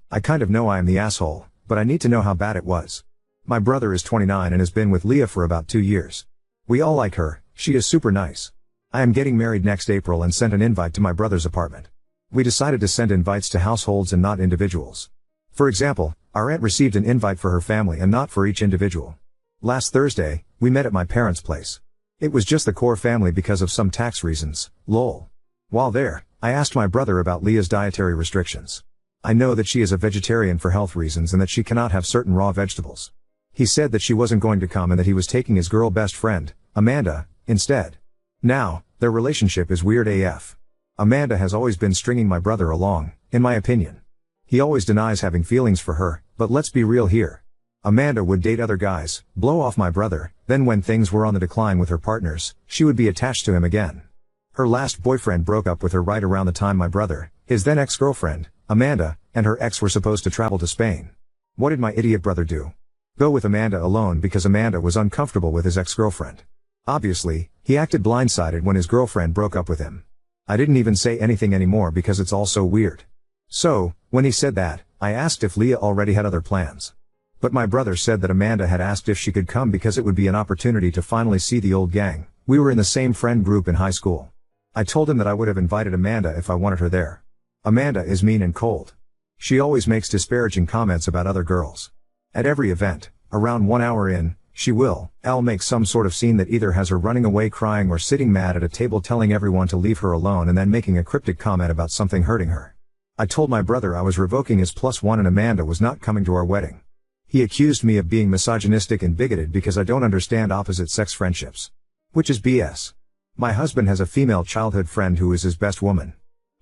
I kind of know I am the asshole, but I need to know how bad it was. My brother is 29 and has been with Leah for about 2 years. We all like her, she is super nice. I am getting married next April and sent an invite to my brother's apartment. We decided to send invites to households and not individuals. For example, our aunt received an invite for her family and not for each individual. Last Thursday, we met at my parents' place. It was just the core family because of some tax reasons, lol. While there, I asked my brother about Leah's dietary restrictions. I know that she is a vegetarian for health reasons and that she cannot have certain raw vegetables. He said that she wasn't going to come and that he was taking his girl best friend, Amanda, instead. Now, their relationship is weird AF. Amanda has always been stringing my brother along, in my opinion. He always denies having feelings for her, but let's be real here. Amanda would date other guys, blow off my brother, then when things were on the decline with her partners, she would be attached to him again. Her last boyfriend broke up with her right around the time my brother, his then ex-girlfriend, Amanda, and her ex were supposed to travel to Spain. What did my idiot brother do? Go with Amanda alone because Amanda was uncomfortable with his ex-girlfriend. Obviously, he acted blindsided when his girlfriend broke up with him. I didn't even say anything anymore because it's all so weird. So, when he said that, I asked if Leah already had other plans. But my brother said that Amanda had asked if she could come because it would be an opportunity to finally see the old gang. We were in the same friend group in high school. I told him that I would have invited Amanda if I wanted her there. Amanda is mean and cold. She always makes disparaging comments about other girls. At every event, around 1 hour in, she will, make some sort of scene that either has her running away crying or sitting mad at a table telling everyone to leave her alone and then making a cryptic comment about something hurting her. I told my brother I was revoking his +1 and Amanda was not coming to our wedding. He accused me of being misogynistic and bigoted because I don't understand opposite-sex friendships. Which is BS. My husband has a female childhood friend who is his best woman.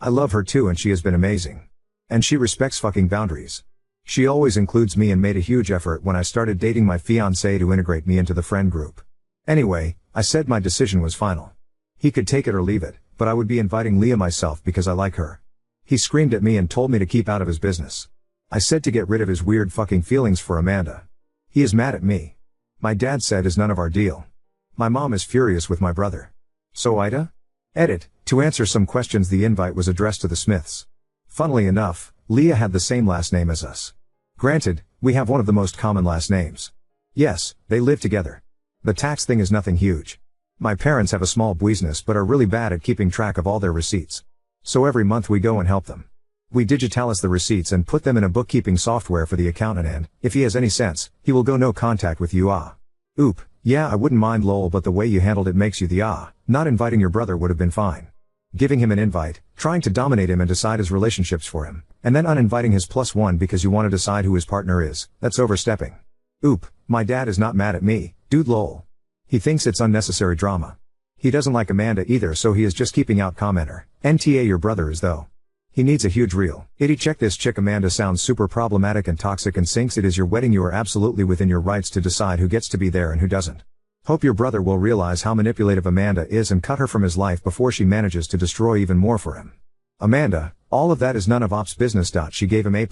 I love her too and she has been amazing. And she respects fucking boundaries. She always includes me and made a huge effort when I started dating my fiancé to integrate me into the friend group. Anyway, I said my decision was final. He could take it or leave it, but I would be inviting Leah myself because I like her. He screamed at me and told me to keep out of his business. I said to get rid of his weird fucking feelings for Amanda. He is mad at me. My dad said is none of our deal. My mom is furious with my brother. So Ida? Edit, to answer some questions the invite was addressed to the Smiths. Funnily enough, Leah had the same last name as us. Granted, we have one of the most common last names. Yes, they live together. The tax thing is nothing huge. My parents have a small business but are really bad at keeping track of all their receipts. So every month we go and help them. We digitalize the receipts and put them in a bookkeeping software for the accountant and, if he has any sense, he will go no contact with you Oop, yeah I wouldn't mind lol but the way you handled it makes you the not inviting your brother would have been fine. Giving him an invite, trying to dominate him and decide his relationships for him, and then uninviting his +1 because you want to decide who his partner is, that's overstepping. Oop, my dad is not mad at me, dude lol. He thinks it's unnecessary drama. He doesn't like Amanda either so he is just keeping out commenter, NTA your brother is though. He needs a huge reel. Itty check this chick Amanda sounds super problematic and toxic and sinks it is your wedding you are absolutely within your rights to decide who gets to be there and who doesn't. Hope your brother will realize how manipulative Amanda is and cut her from his life before she manages to destroy even more for him. Amanda, all of that is none of ops business. She gave him A+,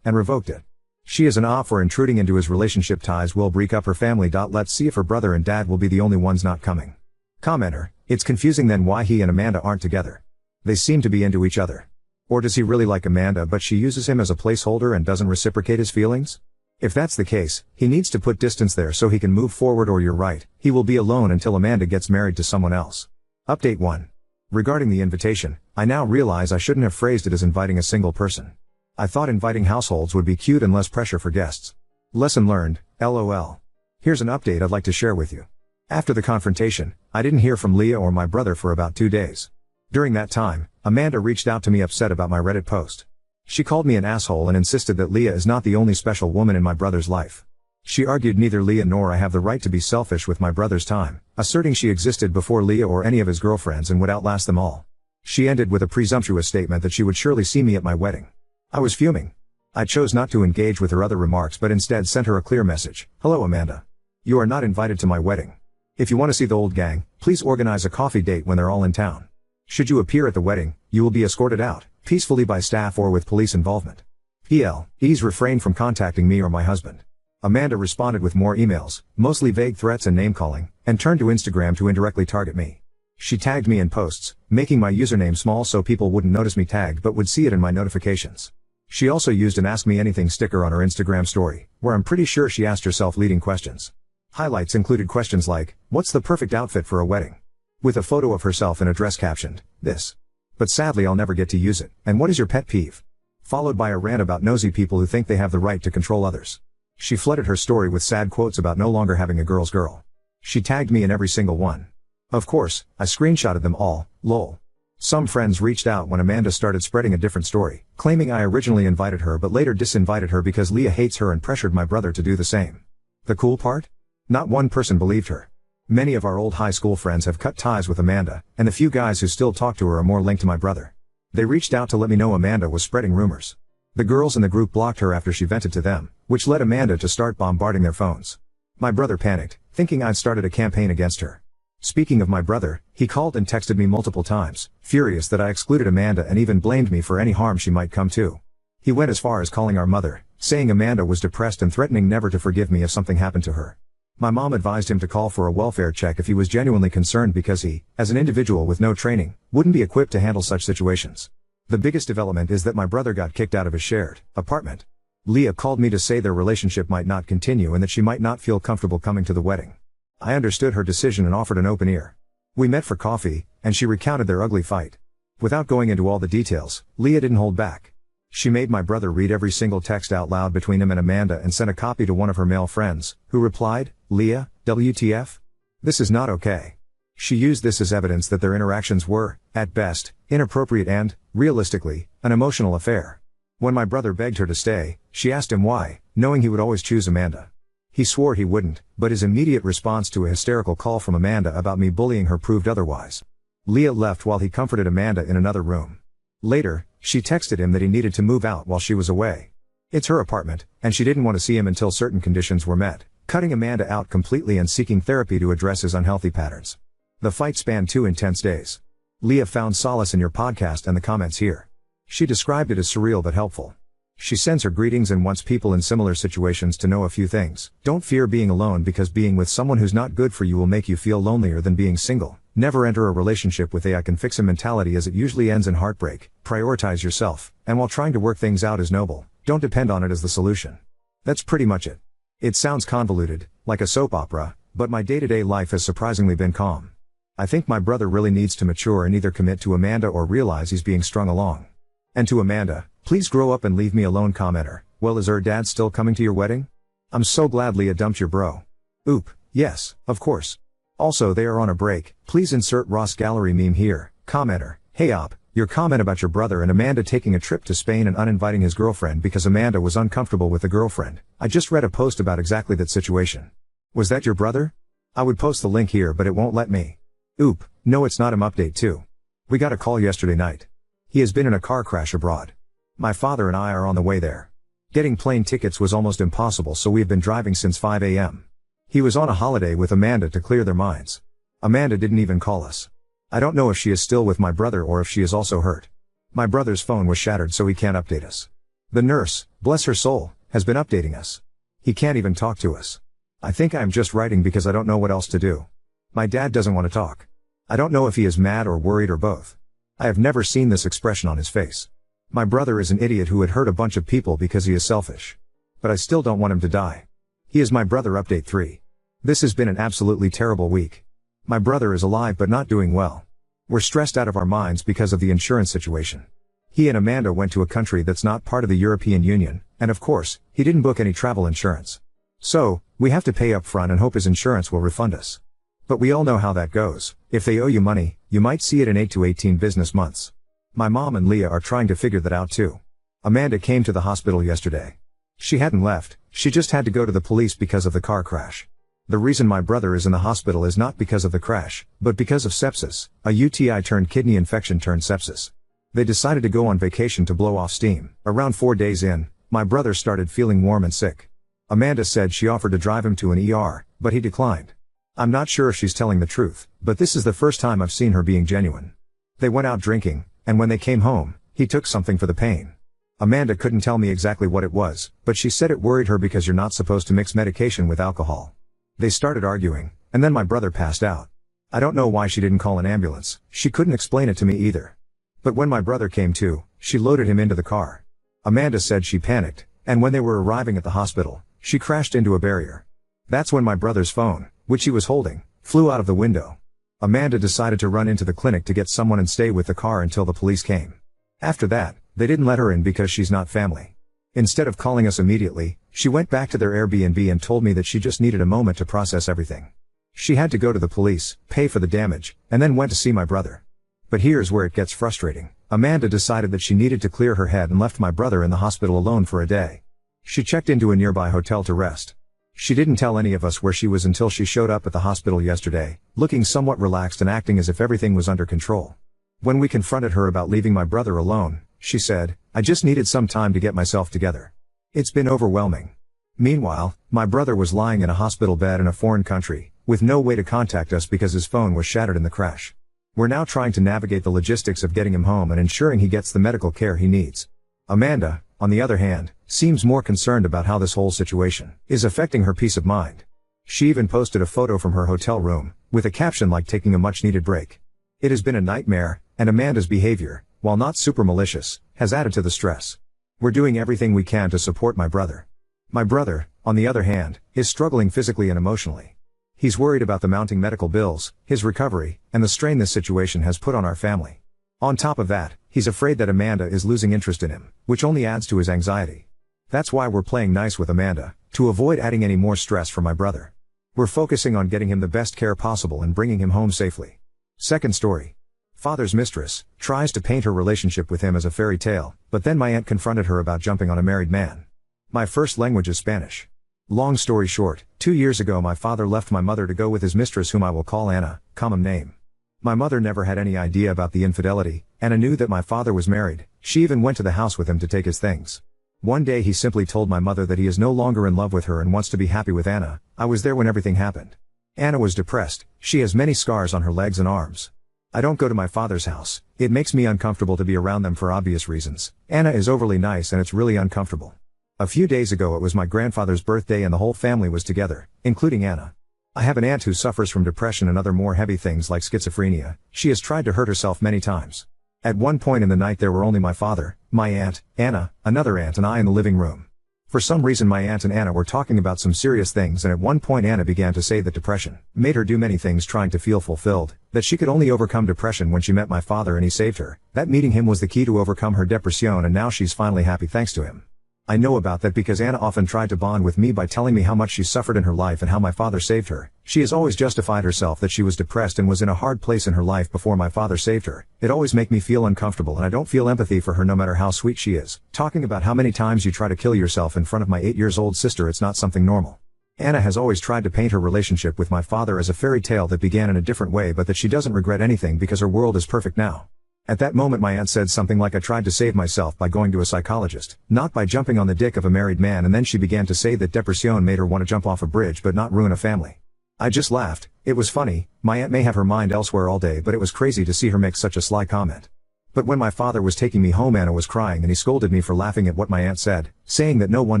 and revoked it. She is an for intruding into his relationship ties will break up her family. Let's see if her brother and dad will be the only ones not coming. Commenter, it's confusing then why he and Amanda aren't together. They seem to be into each other. Or does he really like Amanda but she uses him as a placeholder and doesn't reciprocate his feelings? If that's the case, he needs to put distance there so he can move forward or you're right, he will be alone until Amanda gets married to someone else. Update 1. Regarding the invitation, I now realize I shouldn't have phrased it as inviting a single person. I thought inviting households would be cute and less pressure for guests. Lesson learned, LOL. Here's an update I'd like to share with you. After the confrontation, I didn't hear from Leah or my brother for about 2 days. During that time, Amanda reached out to me upset about my Reddit post. She called me an asshole and insisted that Leah is not the only special woman in my brother's life. She argued neither Leah nor I have the right to be selfish with my brother's time, asserting she existed before Leah or any of his girlfriends and would outlast them all. She ended with a presumptuous statement that she would surely see me at my wedding. I was fuming. I chose not to engage with her other remarks but instead sent her a clear message. Hello Amanda. You are not invited to my wedding. If you want to see the old gang, please organize a coffee date when they're all in town. Should you appear at the wedding, you will be escorted out, peacefully by staff or with police involvement. Please refrain from contacting me or my husband. Amanda responded with more emails, mostly vague threats and name-calling, and turned to Instagram to indirectly target me. She tagged me in posts, making my username small so people wouldn't notice me tagged but would see it in my notifications. She also used an Ask Me Anything sticker on her Instagram story, where I'm pretty sure she asked herself leading questions. Highlights included questions like, what's the perfect outfit for a wedding? With a photo of herself in a dress captioned, this. But sadly I'll never get to use it, and what is your pet peeve? Followed by a rant about nosy people who think they have the right to control others. She flooded her story with sad quotes about no longer having a girl's girl. She tagged me in every single one. Of course, I screenshotted them all, lol. Some friends reached out when Amanda started spreading a different story, claiming I originally invited her but later disinvited her because Leah hates her and pressured my brother to do the same. The cool part? Not one person believed her. Many of our old high school friends have cut ties with Amanda, and the few guys who still talk to her are more linked to my brother. They reached out to let me know Amanda was spreading rumors. The girls in the group blocked her after she vented to them, which led Amanda to start bombarding their phones. My brother panicked, thinking I'd started a campaign against her. Speaking of my brother, he called and texted me multiple times, furious that I excluded Amanda and even blamed me for any harm she might come to. He went as far as calling our mother, saying Amanda was depressed and threatening never to forgive me if something happened to her. My mom advised him to call for a welfare check if he was genuinely concerned because he, as an individual with no training, wouldn't be equipped to handle such situations. The biggest development is that my brother got kicked out of his shared apartment. Leah called me to say their relationship might not continue and that she might not feel comfortable coming to the wedding. I understood her decision and offered an open ear. We met for coffee, and she recounted their ugly fight. Without going into all the details, Leah didn't hold back. She made my brother read every single text out loud between him and Amanda and sent a copy to one of her male friends, who replied, Leah, WTF? This is not okay. She used this as evidence that their interactions were, at best, inappropriate and, realistically, an emotional affair. When my brother begged her to stay, she asked him why, knowing he would always choose Amanda. He swore he wouldn't, but his immediate response to a hysterical call from Amanda about me bullying her proved otherwise. Leah left while he comforted Amanda in another room. Later, she texted him that he needed to move out while she was away. It's her apartment, and she didn't want to see him until certain conditions were met, cutting Amanda out completely and seeking therapy to address his unhealthy patterns. The fight spanned 2 intense days. Leah found solace in your podcast and the comments here. She described it as surreal but helpful. She sends her greetings and wants people in similar situations to know a few things. Don't fear being alone because being with someone who's not good for you will make you feel lonelier than being single. Never enter a relationship with a I can fix a mentality as it usually ends in heartbreak. Prioritize yourself, and while trying to work things out is noble, don't depend on it as the solution. That's pretty much it. It sounds convoluted, like a soap opera, but my day-to-day life has surprisingly been calm. I think my brother really needs to mature and either commit to Amanda or realize he's being strung along. And to Amanda, please grow up and leave me alone. Commenter, well, is her dad still coming to your wedding? I'm so glad Leah dumped your bro. Oop, yes, of course. Also they are on a break, please insert Ross Gallery meme here. Commenter, hey op, your comment about your brother and Amanda taking a trip to Spain and uninviting his girlfriend because Amanda was uncomfortable with the girlfriend. I just read a post about exactly that situation. Was that your brother? I would post the link here but it won't let me. Oop, no it's not him. Update 2. We got a call yesterday night. He has been in a car crash abroad. My father and I are on the way there. Getting plane tickets was almost impossible so we've been driving since 5 a.m. He was on a holiday with Amanda to clear their minds. Amanda didn't even call us. I don't know if she is still with my brother or if she is also hurt. My brother's phone was shattered so he can't update us. The nurse, bless her soul, has been updating us. He can't even talk to us. I think I am just writing because I don't know what else to do. My dad doesn't want to talk. I don't know if he is mad or worried or both. I have never seen this expression on his face. My brother is an idiot who had hurt a bunch of people because he is selfish. But I still don't want him to die. He is my brother. Update 3. This has been an absolutely terrible week. My brother is alive but not doing well. We're stressed out of our minds because of the insurance situation. He and Amanda went to a country that's not part of the European Union, and of course, he didn't book any travel insurance. So, we have to pay up front and hope his insurance will refund us. But we all know how that goes. If they owe you money, you might see it in 8 to 18 business months. My mom and Leah are trying to figure that out too. Amanda came to the hospital yesterday. She hadn't left, she just had to go to the police because of the car crash. The reason my brother is in the hospital is not because of the crash, but because of sepsis, a UTI turned kidney infection turned sepsis. They decided to go on vacation to blow off steam. Around 4 days in, my brother started feeling warm and sick. Amanda said she offered to drive him to an ER, but he declined. I'm not sure if she's telling the truth, but this is the first time I've seen her being genuine. They went out drinking, and when they came home, he took something for the pain. Amanda couldn't tell me exactly what it was, but she said it worried her because you're not supposed to mix medication with alcohol. They started arguing, and then my brother passed out. I don't know why she didn't call an ambulance, she couldn't explain it to me either. But when my brother came to, she loaded him into the car. Amanda said she panicked, and when they were arriving at the hospital, she crashed into a barrier. That's when my brother's phone, which he was holding, flew out of the window. Amanda decided to run into the clinic to get someone and stay with the car until the police came. After that, they didn't let her in because she's not family. Instead of calling us immediately, she went back to their Airbnb and told me that she just needed a moment to process everything. She had to go to the police, pay for the damage, and then went to see my brother. But here's where it gets frustrating. Amanda decided that she needed to clear her head and left my brother in the hospital alone for a day. She checked into a nearby hotel to rest. She didn't tell any of us where she was until she showed up at the hospital yesterday, looking somewhat relaxed and acting as if everything was under control. When we confronted her about leaving my brother alone, she said, "I just needed some time to get myself together. It's been overwhelming." Meanwhile, my brother was lying in a hospital bed in a foreign country, with no way to contact us because his phone was shattered in the crash. We're now trying to navigate the logistics of getting him home and ensuring he gets the medical care he needs. Amanda, on the other hand, seems more concerned about how this whole situation is affecting her peace of mind. She even posted a photo from her hotel room, with a caption like taking a much-needed break. It has been a nightmare, and Amanda's behavior, while not super malicious, has added to the stress. We're doing everything we can to support my brother. My brother, on the other hand, is struggling physically and emotionally. He's worried about the mounting medical bills, his recovery, and the strain this situation has put on our family. On top of that, he's afraid that Amanda is losing interest in him, which only adds to his anxiety. That's why we're playing nice with Amanda, to avoid adding any more stress for my brother. We're focusing on getting him the best care possible and bringing him home safely. Second story. Father's mistress tries to paint her relationship with him as a fairy tale, but then my aunt confronted her about jumping on a married man. My first language is Spanish. Long story short, 2 years ago my father left my mother to go with his mistress, whom I will call Anna, common name. My mother never had any idea about the infidelity. Anna knew that my father was married. She even went to the house with him to take his things. One day he simply told my mother that he is no longer in love with her and wants to be happy with Anna. I was there when everything happened. Anna was depressed. She has many scars on her legs and arms. I don't go to my father's house. It makes me uncomfortable to be around them for obvious reasons. Anna is overly nice and it's really uncomfortable. A few days ago it was my grandfather's birthday and the whole family was together, including Anna. I have an aunt who suffers from depression and other more heavy things like schizophrenia. She has tried to hurt herself many times. At one point in the night there were only my father, my aunt, Anna, another aunt and I in the living room. For some reason my aunt and Anna were talking about some serious things, and at one point Anna began to say that depression made her do many things trying to feel fulfilled, that she could only overcome depression when she met my father and he saved her, that meeting him was the key to overcome her depression, and now she's finally happy thanks to him. I know about that because Anna often tried to bond with me by telling me how much she suffered in her life and how my father saved her. She has always justified herself that she was depressed and was in a hard place in her life before my father saved her. It always makes me feel uncomfortable and I don't feel empathy for her no matter how sweet she is. Talking about how many times you try to kill yourself in front of my 8-year-old sister, it's not something normal. Anna has always tried to paint her relationship with my father as a fairy tale that began in a different way, but that she doesn't regret anything because her world is perfect now. At that moment my aunt said something like, "I tried to save myself by going to a psychologist, not by jumping on the dick of a married man," and then she began to say that depression made her want to jump off a bridge but not ruin a family. I just laughed. It was funny. My aunt may have her mind elsewhere all day, but it was crazy to see her make such a sly comment. But when my father was taking me home Anna was crying and he scolded me for laughing at what my aunt said, saying that no one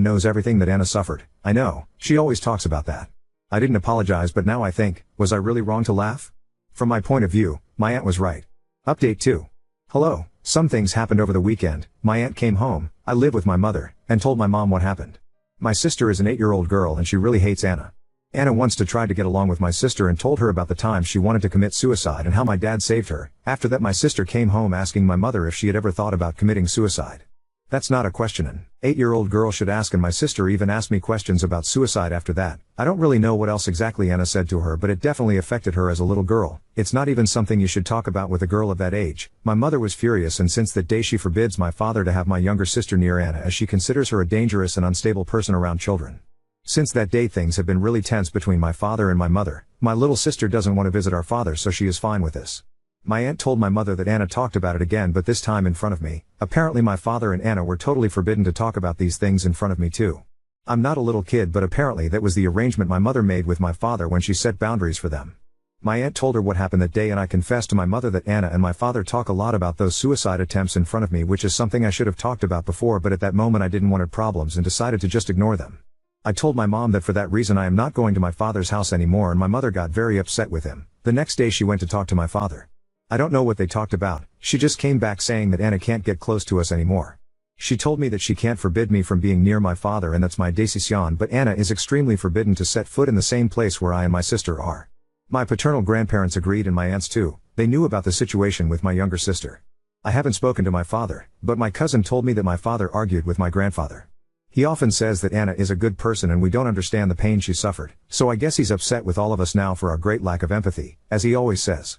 knows everything that Anna suffered. I know, she always talks about that. I didn't apologize, but now I think, was I really wrong to laugh? From my point of view, my aunt was right. Update 2. Hello, some things happened over the weekend. My aunt came home, I live with my mother, and told my mom what happened. My sister is an 8-year-old girl and she really hates Anna. Anna wants to try to get along with my sister and told her about the time she wanted to commit suicide and how my dad saved her. After that my sister came home asking my mother if she had ever thought about committing suicide. That's not a question an 8-year-old girl should ask, and my sister even asked me questions about suicide after that. I don't really know what else exactly Anna said to her, but it definitely affected her as a little girl. It's not even something you should talk about with a girl of that age. My mother was furious, and since that day she forbids my father to have my younger sister near Anna as she considers her a dangerous and unstable person around children. Since that day things have been really tense between my father and my mother. My little sister doesn't want to visit our father, so she is fine with this. My aunt told my mother that Anna talked about it again, but this time in front of me. Apparently my father and Anna were totally forbidden to talk about these things in front of me too. I'm not a little kid, but apparently that was the arrangement my mother made with my father when she set boundaries for them. My aunt told her what happened that day, and I confessed to my mother that Anna and my father talk a lot about those suicide attempts in front of me, which is something I should have talked about before, but at that moment I didn't want problems and decided to just ignore them. I told my mom that for that reason I am not going to my father's house anymore, and my mother got very upset with him. The next day she went to talk to my father. I don't know what they talked about. She just came back saying that Anna can't get close to us anymore. She told me that she can't forbid me from being near my father and that's my décision, but Anna is extremely forbidden to set foot in the same place where I and my sister are. My paternal grandparents agreed and my aunts too. They knew about the situation with my younger sister. I haven't spoken to my father, but my cousin told me that my father argued with my grandfather. He often says that Anna is a good person and we don't understand the pain she suffered, so I guess he's upset with all of us now for our great lack of empathy, as he always says.